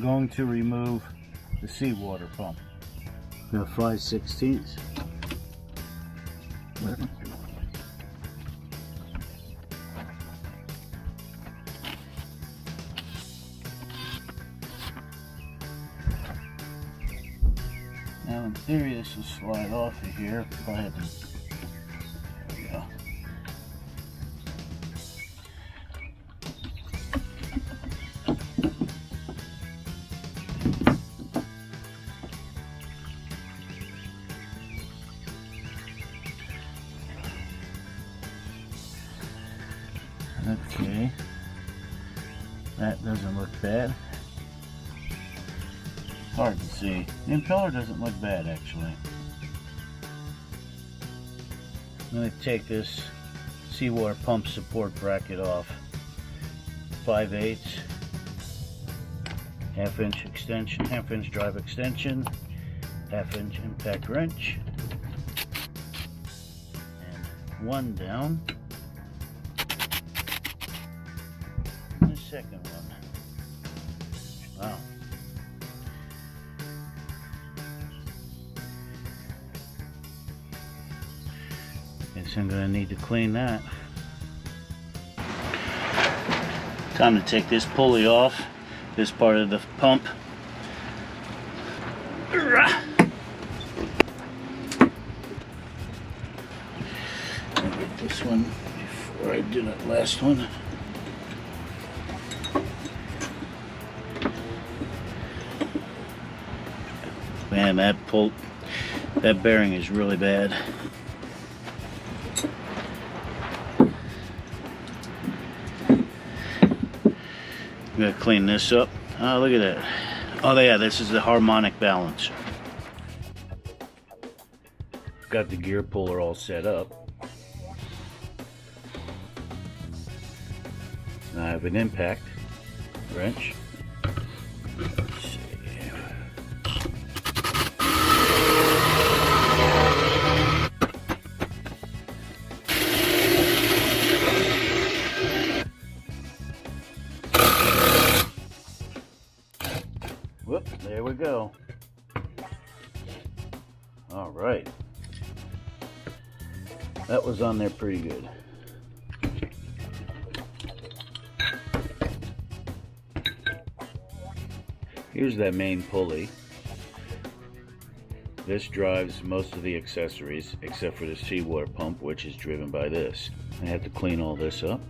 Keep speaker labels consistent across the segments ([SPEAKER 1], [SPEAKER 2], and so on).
[SPEAKER 1] going to remove the seawater pump. Got 5/16. Now in theory this will slide off of here. Go ahead and, there we go. Okay, that doesn't look bad. Hard to see. The impeller doesn't look bad actually. I'm going to take this seawater pump support bracket off. 5/8, half-inch extension, half-inch drive extension, half-inch impact wrench, and one down. And the second one. Wow. Guess I'm going to need to clean that. Time to take this pulley off, this part of the pump. I'll get this one before I do that last one. Man, that bearing is really bad. I'm gonna clean this up. Oh, look at that. Oh yeah, this is the harmonic balance. Got the gear puller all set up. I have an impact wrench. Let's see. Whoop, there we go. All right. That was on there pretty good. Here's that main pulley. This drives most of the accessories except for the seawater pump, which is driven by this. I have to clean all this up.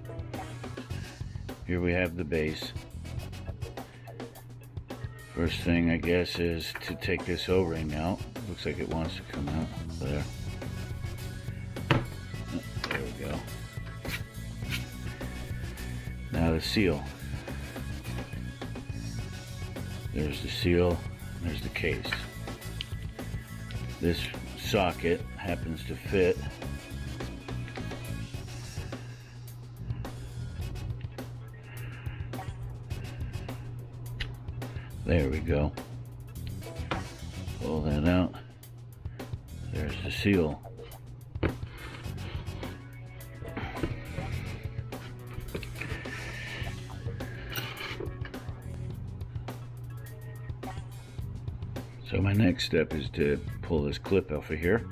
[SPEAKER 1] Here we have the base. First thing I guess is to take this O-ring out. Looks like it wants to come out. There. There we go. Now the seal. There's the seal, there's the case. This socket happens to fit. There we go. Pull that out. There's the seal. So my next step is to pull this clip off of here.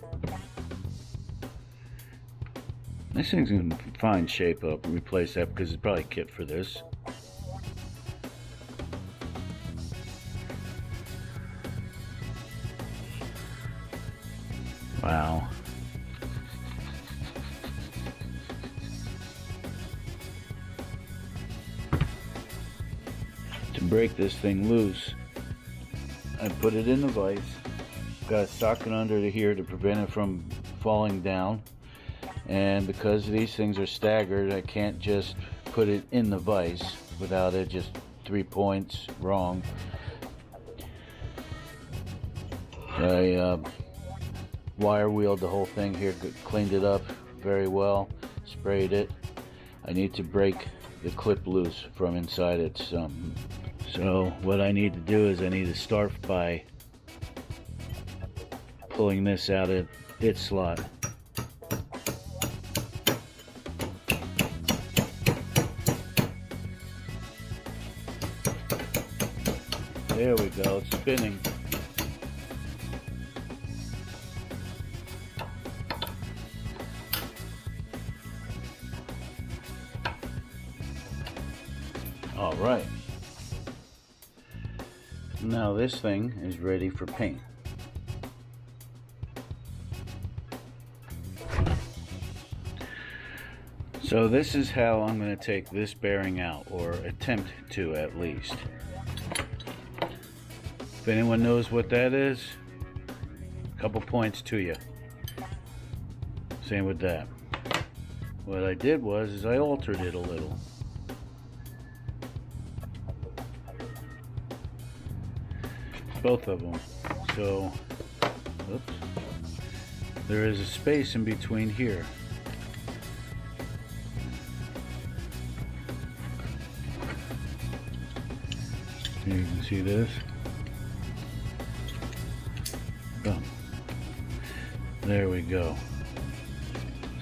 [SPEAKER 1] This thing's in fine shape up. Replace that because it's probably kit for this. Wow. To break this thing loose, I put it in the vise, got a socket under here to prevent it from falling down, and because these things are staggered, I can't just put it in the vise without it just 3 points wrong. I wire wheeled the whole thing here, cleaned it up very well, sprayed it. I need to break the clip loose from inside it. So what I need to do is I need to start by pulling this out of its slot. There we go, it's spinning. All right. Now this thing is ready for paint. So this is how I'm going to take this bearing out, or attempt to at least. If anyone knows what that is, a couple points to you. Same with that. What I did was I altered it a little. Both of them. So, oops, there is a space in between here. You can see this. Boom. There we go.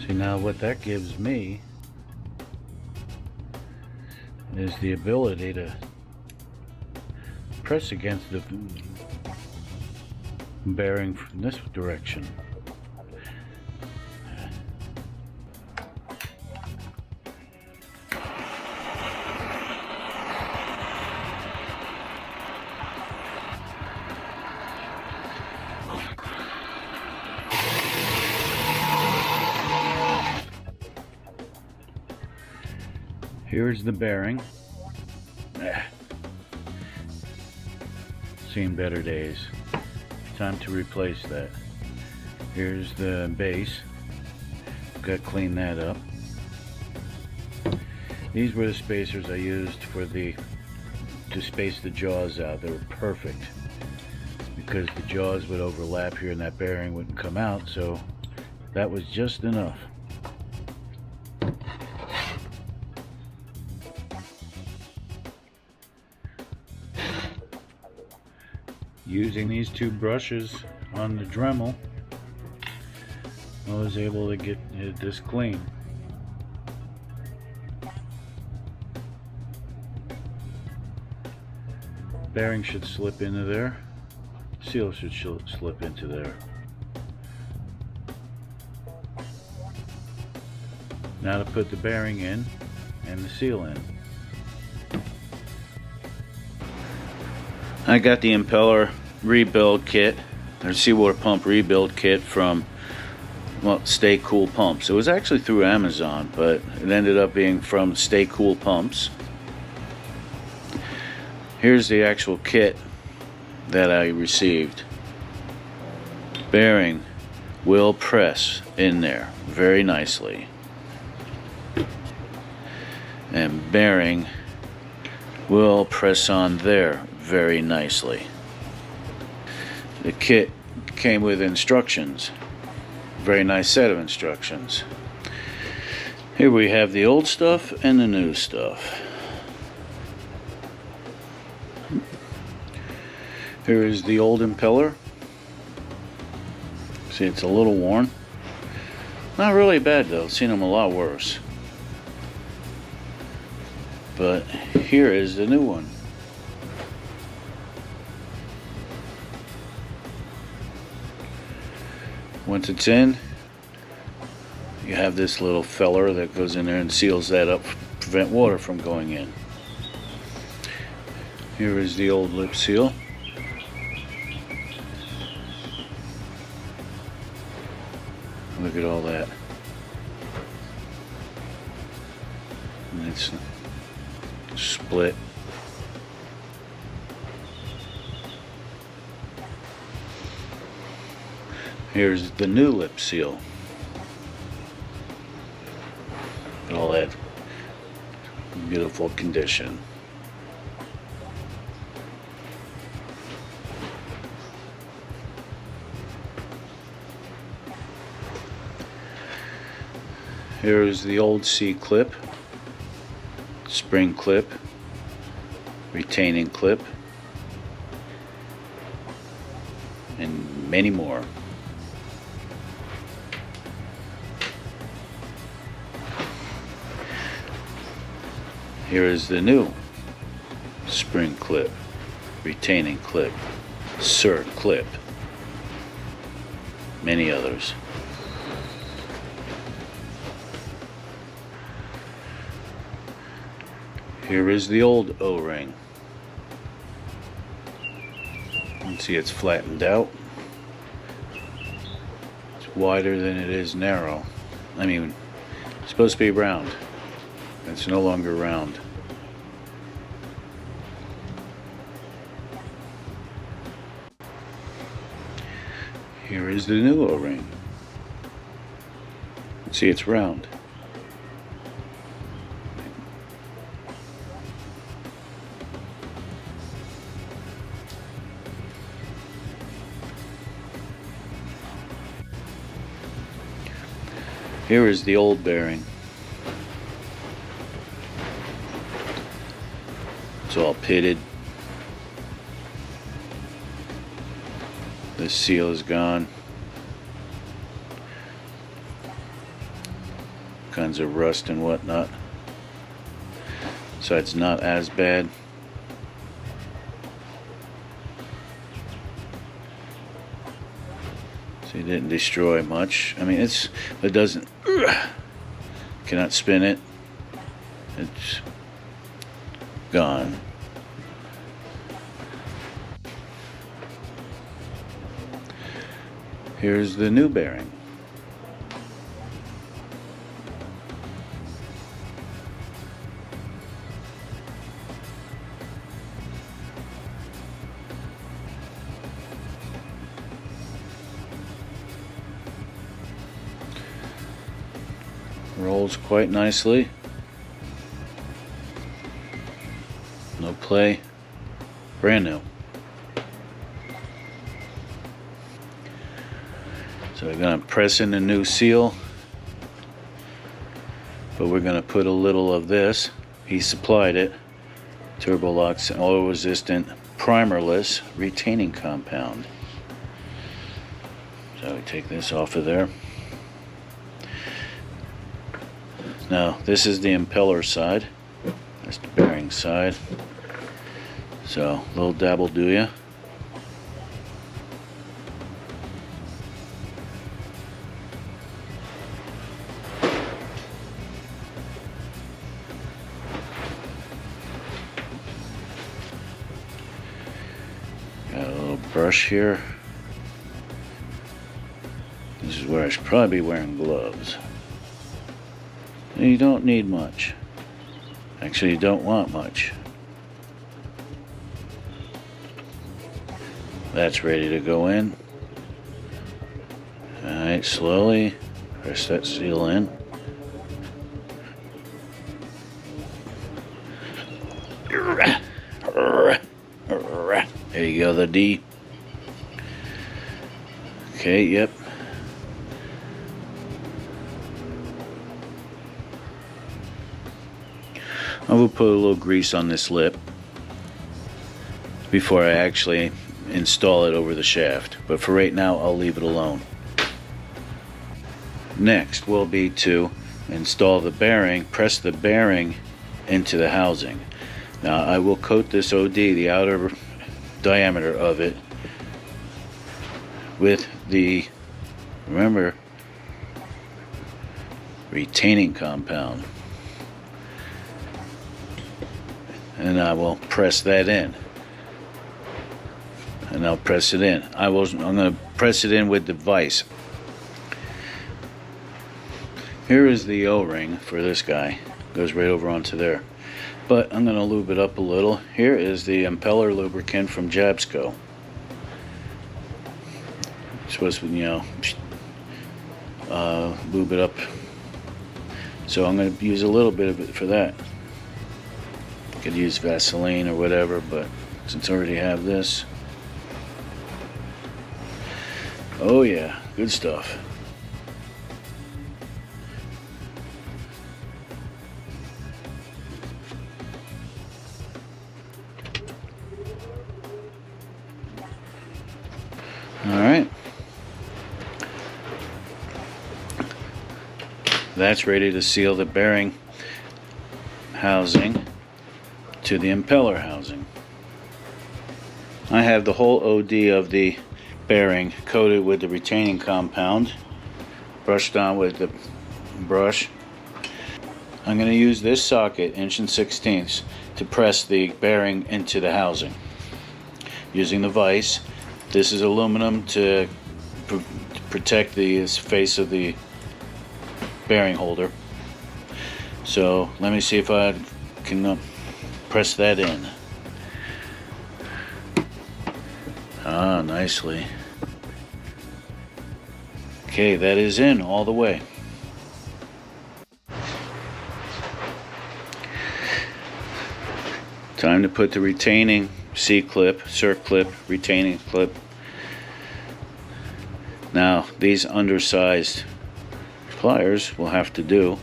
[SPEAKER 1] See, now what that gives me is the ability to press against the bearing from this direction. Here's the bearing. Seen better days. Time to replace that. Here's the base. Got to clean that up. These were the spacers I used for to space the jaws out. They were perfect because the jaws would overlap here and that bearing wouldn't come out, so that was just enough. Using these two brushes on the Dremel, I was able to get this clean. Bearing should slip into there. Seal should slip into there. Now to put the bearing in and the seal in. I got the impeller rebuild kit, or seawater pump rebuild kit from, well, Stay Cool Pumps. It was actually through Amazon, but it ended up being from Stay Cool Pumps. Here's the actual kit that I received. Bearing will press in there very nicely, and bearing will press on there very nicely. The kit came with instructions. Very nice set of instructions. Here we have the old stuff and the new stuff. Here is the old impeller. See, it's a little worn. Not really bad though. I've seen them a lot worse. But here is the new one. Once it's in, you have this little feller that goes in there and seals that up to prevent water from going in. Here is the old lip seal. Look at all that. And it's split. Here's the new lip seal. All that beautiful condition. Here's the old C-clip, spring clip, retaining clip, and many more. Here is the new spring clip, retaining clip, Sir Clip, many others. Here is the old O-ring. You can see it's flattened out. It's wider than it is narrow. I mean, it's supposed to be round. It's no longer round. Here is the new O-ring. See, it's round. Here is the old bearing. It's all pitted. The seal is gone. Kinds of rust and whatnot. So it's not as bad. So it didn't destroy much. I mean, it doesn't. Cannot spin it. It's gone. Here's the new bearing. Rolls quite nicely. No play. Brand new. So we're going to press in the new seal, but we're going to put a little of this. He supplied it. Turbolux oil resistant primerless retaining compound. So we take this off of there. Now this is the impeller side. That's the bearing side. So a little dab will do ya. Got a little brush here. This is where I should probably be wearing gloves. You don't need much. Actually, you don't want much. That's ready to go in. Alright, slowly press that seal in. There you go, the D. Okay, yep. I will put a little grease on this lip before I actually install it over the shaft, but for right now I'll leave it alone. Next will be to install the bearing, press the bearing into the housing. Now I will coat this OD, the outer diameter of it, with the, remember, retaining compound. And I will press that in. And I'll press it in. I'm going to press it in with the vise. Here is the O-ring for this guy. Goes right over onto there. But I'm going to lube it up a little. Here is the Impeller Lubricant from Jabsco. It's supposed to, lube it up. So I'm going to use a little bit of it for that. Could use Vaseline or whatever, but since I already have this. Oh yeah, good stuff. Alright. That's ready to seal the bearing housing to the impeller housing. I have the whole OD of the bearing coated with the retaining compound, brushed on with the brush. I'm going to use this socket, 1/16", to press the bearing into the housing using the vise. This is aluminum to protect the face of the bearing holder. So let me see if I can press that in. Ah, nicely. Okay, that is in all the way. Time to put the retaining C-clip, circlip, retaining clip. Now, these undersized pliers will have to do.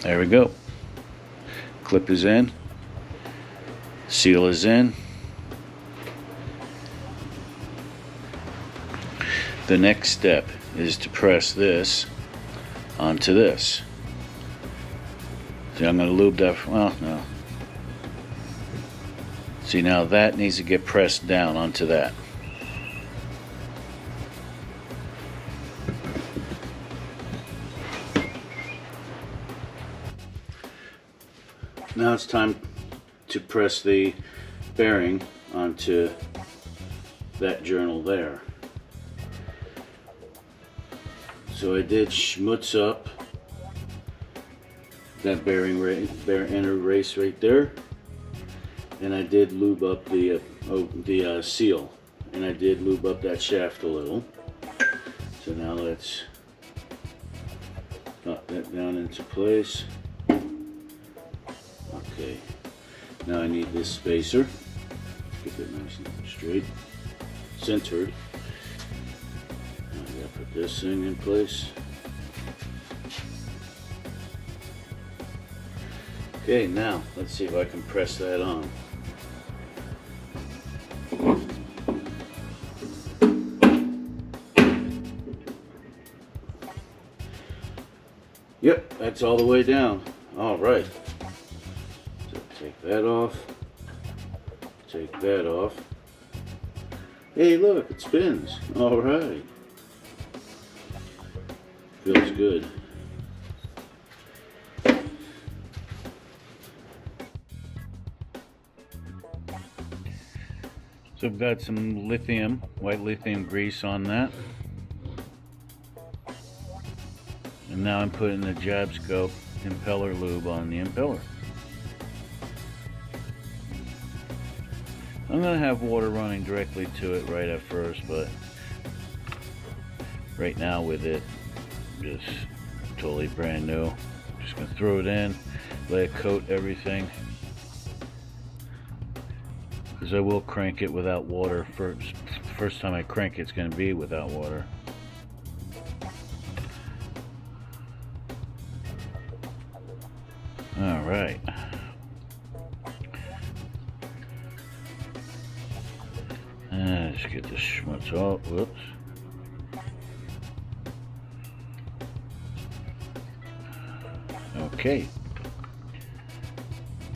[SPEAKER 1] There we go. Clip is in. Seal is in. The next step is to press this onto this. See, I'm going to lube that. Well, no. See, now that needs to get pressed down onto that. Now it's time to press the bearing onto that journal there. So I did schmutz up that bearing inner race right there, and I did lube up the seal, and I did lube up that shaft a little. So now let's knock that down into place. Okay, now I need this spacer. Get that nice and straight, centered. Now I gotta put this thing in place. Okay, now let's see if I can press that on. Yep, that's all the way down. All right. So take that off. Take that off. Hey, look, it spins. All right. Feels good. So I've got some lithium, white lithium grease on that. And now I'm putting the Jab Scope impeller lube on the impeller. I'm going to have water running directly to it right at first, but right now with it just totally brand new, just going to throw it in, let it coat everything, because I will crank it without water. First time I crank it's going to be without water. All right. Let's get this schmutz off. Whoops. Okay.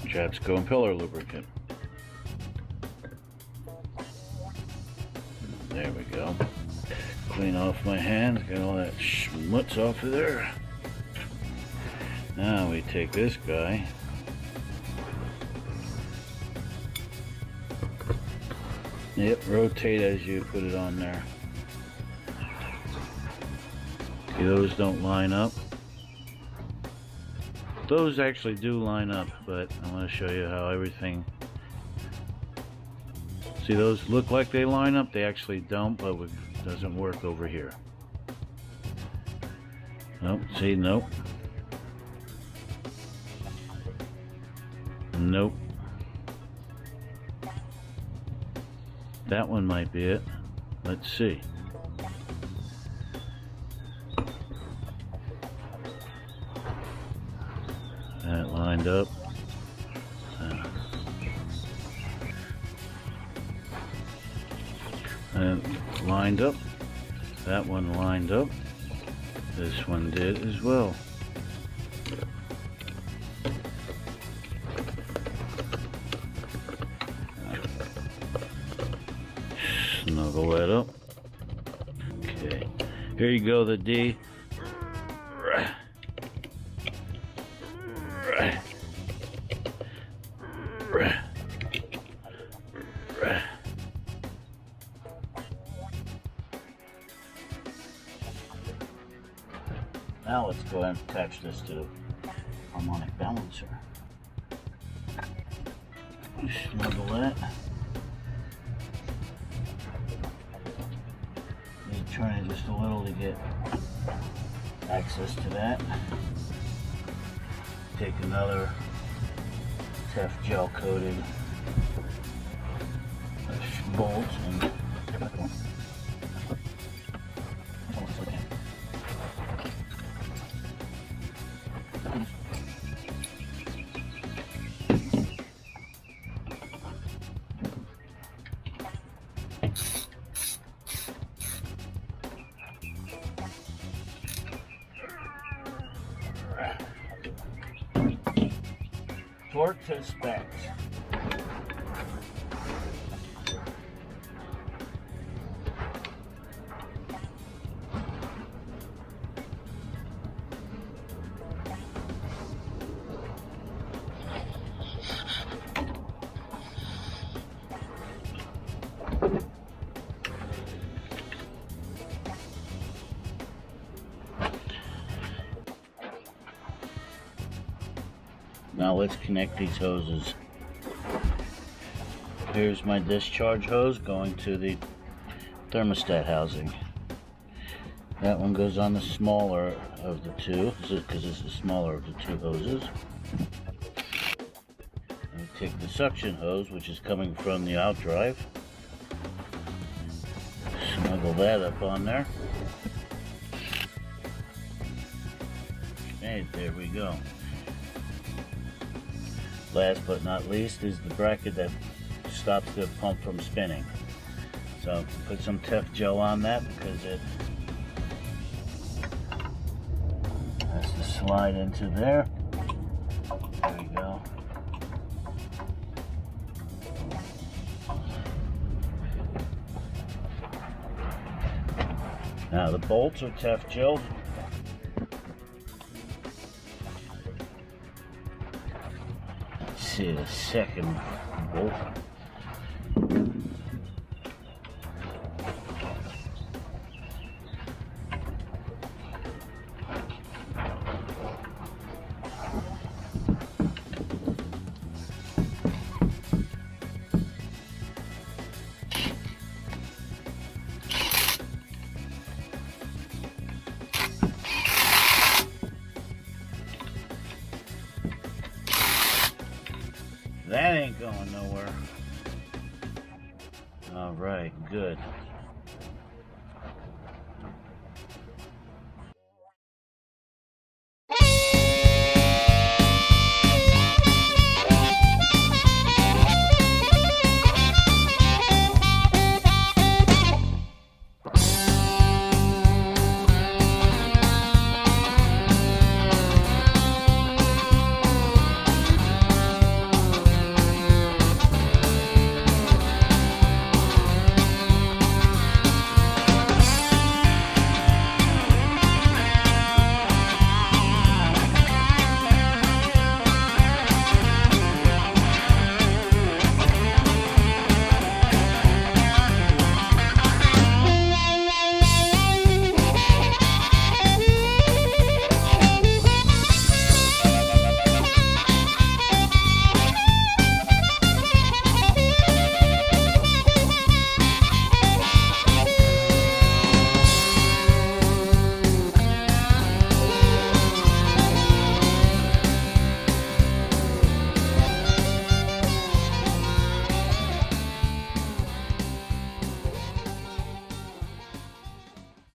[SPEAKER 1] Jab Scope Impeller Lubricant. There we go. Clean off my hands. Get all that schmutz off of there. Now we take this guy. Yep, rotate as you put it on there. See, those don't line up. Those actually do line up, but I want to show you how everything... See, those look like they line up, they actually don't, but it doesn't work over here. Nope, see, nope. Nope. That one might be it. Let's see. That lined up. And lined up. That one lined up. This one did as well. Snuggle that up. Okay, here you go, the D. Now let's go ahead and attach this to the harmonic balancer. Snuggle that. Need to turn it just a little to get access to that. Take another Tef gel coated bolt and torque to specs. Now let's connect these hoses. Here's my discharge hose going to the thermostat housing. That one goes on the smaller of the two, because it's the smaller of the two hoses. And we take the suction hose, which is coming from the outdrive. Snuggle that up on there. Okay, there we go. Last but not least is the bracket that stops the pump from spinning. So put some Tef gel on that because it has to slide into there. There we go. Now the bolts are Tef gel. See the second bolt. That ain't going nowhere. All right, good.